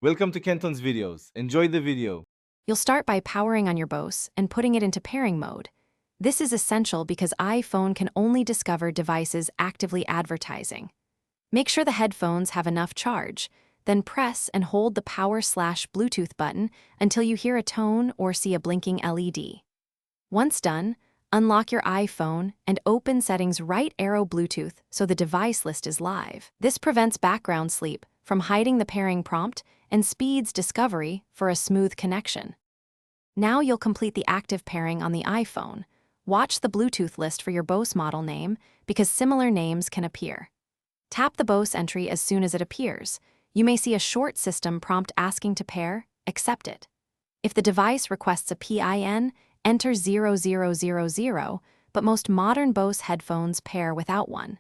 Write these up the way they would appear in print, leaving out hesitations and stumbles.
Welcome to Kenton's videos. Enjoy the video. You'll start by powering on your Bose and putting it into pairing mode. This is essential because iPhone can only discover devices actively advertising. Make sure the headphones have enough charge, then press and hold the power/Bluetooth button until you hear a tone or see a blinking LED. Once done, unlock your iPhone and open Settings right arrow Bluetooth so the device list is live. This prevents background sleep from hiding the pairing prompt and speeds discovery for a smooth connection. Now you'll complete the active pairing on the iPhone. Watch the Bluetooth list for your Bose model name because similar names can appear. Tap the Bose entry as soon as it appears. You may see a short system prompt asking to pair. Accept it. If the device requests a PIN, enter 0000, but most modern Bose headphones pair without one.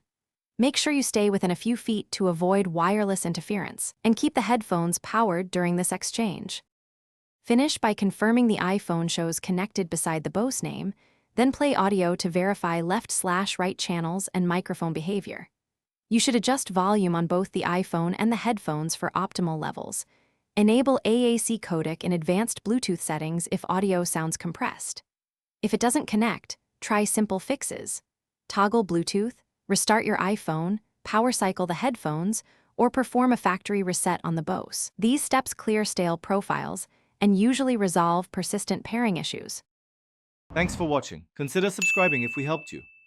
Make sure you stay within a few feet to avoid wireless interference, and keep the headphones powered during this exchange. Finish by confirming the iPhone shows connected beside the Bose name, then play audio to verify left/right channels and microphone behavior. You should adjust volume on both the iPhone and the headphones for optimal levels. Enable AAC codec in advanced Bluetooth settings if audio sounds compressed. If it doesn't connect, try simple fixes. Toggle Bluetooth, restart your iPhone, power cycle the headphones, or perform a factory reset on the Bose. These steps clear stale profiles and usually resolve persistent pairing issues. Thanks for watching. Consider subscribing if we helped you.